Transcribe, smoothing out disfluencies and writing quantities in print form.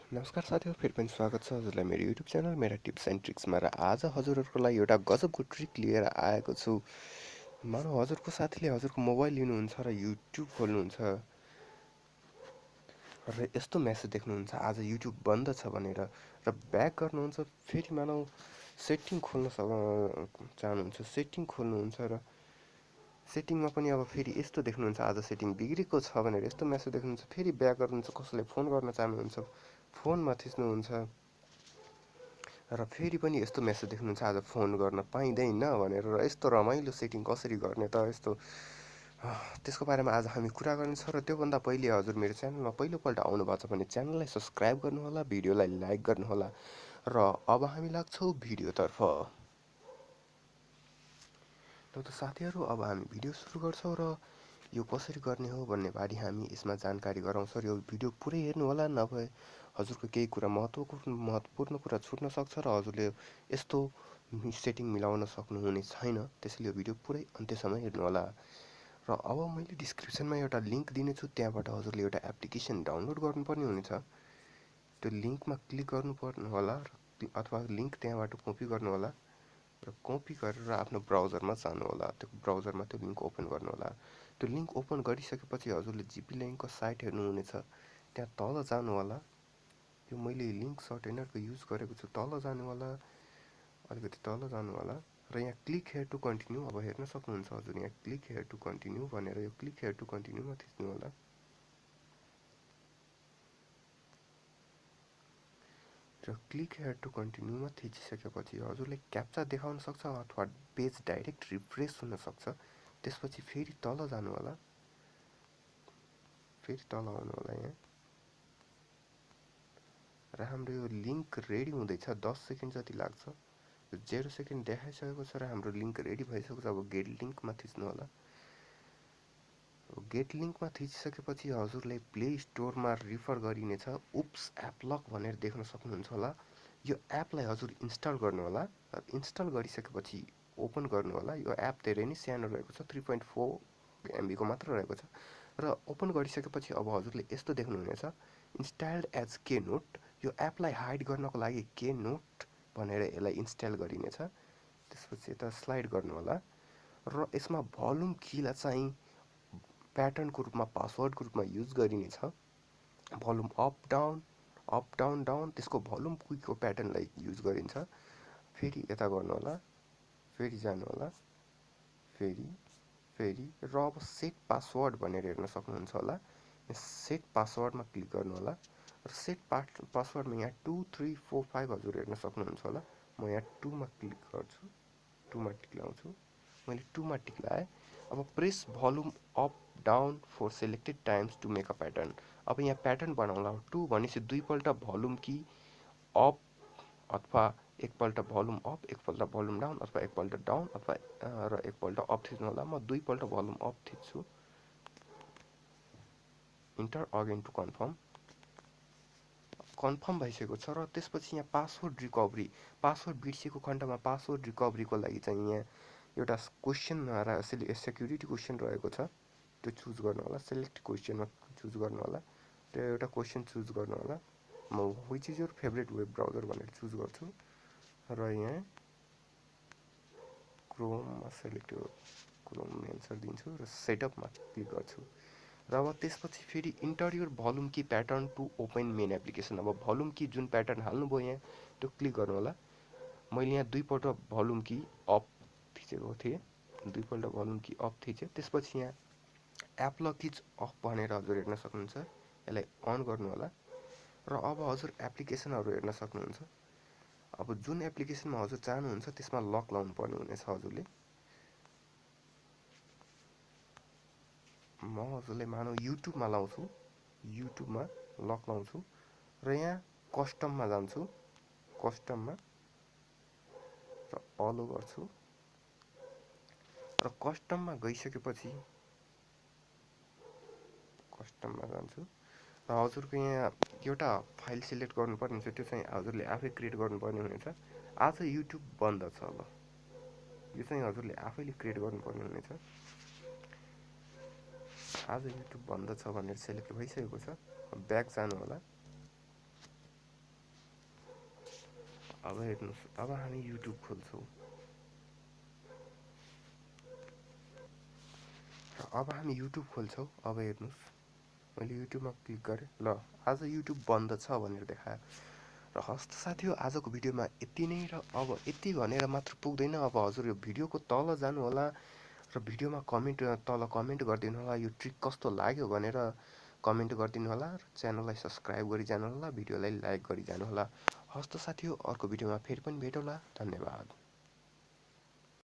नमस्कार साथीहरु, फेरि पनि स्वागत छ हजुरलाई मेरो युट्युब च्यानल मेरा टिप्स एन्ड ट्रिक्समा। र आज हजुरहरूको लागि एउटा गजबको ट्रिक लिएर आएको छु। मानौ हजुरको साथीले हजुरको मोबाइल लिनुहुन्छ र युट्युब खोल्नुहुन्छ र यस्तो मेसेज देख्नुहुन्छ आज युट्युब बन्द छ भनेर, र ब्याक गर्नुहुन्छ। फेरि मानौ सेटिङ खोल्न चाहनुहुन्छ, सेटिङ खोल्नुहुन्छ र सेटिङमा पनि अब फेरि यस्तो देख्नुहुन्छ आज सेटिङ बिग्रेको छ भनेर यस्तो मेसेज देख्नुहुन्छ। फेरि ब्याक गर्नुहुन्छ, कसैलाई फोन गर्न चाहनुहुन्छ, फोनमा थिच्नुहुन्छ र फेरि पनि यस्तो मेसेज देख्नुहुन्छ आज फोन गर्न पाइँदैन भनेर। र यस्तो रमाइलो सेटिङ कसरी गर्ने त यस्तो त्यसको बारेमा आज हामी कुरा गर्नेछौँ। र त्योभन्दा पहिले हजुर मेरो च्यानलमा पहिलोपल्ट आउनुभएको छ भने च्यानललाई सब्सक्राइब गर्नुहोला, भिडियोलाई लाइक गर्नुहोला। र अब हामी लाग्छौँ भिडियोतर्फ। त साथीहरू, अब हामी भिडियो सुरु गर्छौँ र यो कसरी गर्ने हो भन्ने बारे हामी यसमा जानकारी गराउँछौँ। यो भिडियो पुरै हेर्नु होला, नभए हजुरको केही कुरा महत्त्वपूर्ण कुरा छुट्न सक्छ र हजुरले यस्तो सेटिङ मिलाउन सक्नुहुने छैन। त्यसैले यो भिडियो पुरै अन्त्यसम्म हेर्नु होला। र अब मैले डिस्क्रिप्सनमा एउटा लिङ्क दिनेछु, त्यहाँबाट हजुरले एउटा एप्लिकेसन डाउनलोड गर्नुपर्ने हुनेछ। त्यो लिङ्कमा क्लिक गर्नुपर्ने होला, अथवा लिङ्क त्यहाँबाट कपी गर्नु होला र कपी गरेर आफ्नो ब्राउजरमा जानु होला। त्यो ब्राउजरमा त्यो लिङ्क ओपन गर्नु होला। त्यो लिङ्क ओपन गरिसकेपछि हजुरले जिपी लिङ्कको साइट हेर्नुहुनेछ, त्यहाँ तल जानु होला। यो मैले लिङ्क सर्टेनरको युज गरेको छु। तल जानु होला, अलिकति तल जानु होला र यहाँ क्लिक हेयर टु कन्टिन्यू अब हेर्न सक्नुहुन्छ हजुर। यहाँ क्लिक हेयर टु कन्टिन्यू भनेर यो क्लिक हेयर टु कन्टिन्यूमा थिच्नु होला। र क्लिक हेयर टु कन्टिन्यूमा थिचिसकेपछि हजुरले क्याप्चा देखाउन सक्छ अथवा पेज डाइरेक्ट रिफ्रेस हुन सक्छ। त्यसपछि फेरि तल जानु होला, फेरि तल आउनु होला यहाँ, र हाम्रो यो लिङ्क रेडी हुँदैछ। 10 सेकेन्ड जति लाग्छ। 0 सेकेन्ड देखाइसकेको छ र हाम्रो लिङ्क रेडी भइसकेको छ। अब गेट लिङ्कमा थिच्नु होला। गेट लिङ्कमा थिचिसकेपछि हजुरले प्ले स्टोरमा रिफर गरिनेछ उप्स एप लक भनेर देख्न सक्नुहुन्छ होला। यो एपलाई हजुर इन्स्टल गर्नु होला। इन्स्टल गरिसकेपछि ओपन गर्नु होला। यो एप धेरै नै सानो रहेको छ, 3.4 MB को मात्र रहेको छ। र ओपन गरिसकेपछि अब हजुरले यस्तो देख्नुहुनेछ, इन्स्टल्ड एज के नोट। यो एपलाई हाइड गर्नको लागि के नोट भनेर यसलाई इन्स्टल गरिनेछ। त्यसपछि यता स्लाइड गर्नु होला र यसमा भोल्युम कीलाई चाहिँ प्याटर्नको रूपमा, पासवर्डको रूपमा युज गरिनेछ। भोल्युम अप डाउन डाउन, त्यसको भोल्युम कुईको प्याटर्नलाई युज गरिन्छ। फेरि यता गर्नु होला, फेरि जानु होला, फेरि र अब सेट पासवर्ड भनेर हेर्न सक्नुहुन्छ होला। सेट पासवर्डमा क्लिक गर्नु होला र सेट पासवर्डमा यहाँ 2 3 4 5 हजुर हेर्न सक्नुहुन्छ होला। म यहाँ 2 मा क्लिक गर्छु, 2 मा टिक्लाउँछु। मैले 2 मा टिक्लाएँ। अब press volume up down for selected times to make a pattern. अब यहाँ प्याटर्न बनाउँला। 2 भनेपछि दुईपल्ट भोल्युम की अप अथवा एकपल्ट भोल्युम अप, एकपल्ट भोल्युम डाउन, अथवा एकपल्ट डाउन अथवा र एकपल्ट अप थिच्नु होला। म दुईपल्ट भोल्युम अप थिच्छु। Enter again to confirm. Confirm भइसकेको छ। र त्यसपछि यहाँ पासवर्ड रिकभरी, पासवर्ड बिर्सिएको खण्डमा पासवर्ड रिकभरीको लागि चाहिँ यहाँ एउटा क्वेसन र सेक्युरिटी क्वेसन रहेको छ, त्यो चुज गर्नु होला। सेलेक्ट क्वेसनमा चुज गर्नु होला र एउटा क्वेसन चुज गर्नु होला। म which is your favourite web browser भनेर चुज गर्छु र यहाँ क्रोममा सेलेक्ट क्रोम एन्सर दिन्छु र सेटअपमा क्लिक गर्छु। र अब त्यसपछि फेरि enter your volume key pattern to open main application. अब भोल्युम की जुन प्याटर्न हाल्नुभयो यहाँ त्यो क्लिक गर्नु होला। मैले यहाँ दुईपल्ट भोल्युम की अप थिचेको थिएँ, दुईपल्ट भोल्युम की अप थिचेँ। त्यसपछि यहाँ एप लक इज अफ भनेर हजुर हेर्न सक्नुहुन्छ। यसलाई अन गर्नु होला र अब हजुर एप्लिकेसनहरू हेर्न सक्नुहुन्छ। अब जुन एप्लिकेसनमा हजुर चाहनुहुन्छ त्यसमा लक लाउनु पर्ने हुनेछ हजुरले। म हजुरले मानौ युट्युबमा लाउँछु, युट्युबमा लक लाउँछु र यहाँ कस्टममा जान्छु। कस्टममा र अलो गर्छु र कस्टममा गइसकेपछि कस्टममा जान्छु र हजुरको यहाँ एउटा फाइल सिलेक्ट गर्नुपर्ने हुन्छ। त्यो चाहिँ हजुरले आफै क्रिएट गर्नुपर्ने हुनेछ। आज युट्युब बन्द छ। अब यो चाहिँ हजुरले आफैले क्रिएट गर्नुपर्ने हुनेछ। आज युट्युब बन्द छ भनेर सेलेक्ट भइसकेको छ। ब्याक जानु होला। अब हेर्नुस्, अब हामी युट्युब खोल्छौँ र अब हामी युट्युब खोल्छौँ। अब हेर्नुस्, मैले युट्युबमा क्लिक गरेँ। ल, आज युट्युब बन्द छ भनेर देखायो। र हस्त साथीहरू, आजको भिडियोमा यति नै। र अब यति भनेर मात्र पुग्दैन। अब हजुर यो भिडियोको तल जानु होला र भिडियोमा तल कमेन्ट गरिदिनु होला, यो ट्रिक कस्तो लाग्यो भनेर कमेन्ट गरिदिनु होला र च्यानललाई सब्सक्राइब गरी जानु होला, भिडियोलाई लाइक गरी जानु होला। हस्त साथीहरू, अर्को भिडियोमा फेरि पनि भेटौँला। धन्यवाद।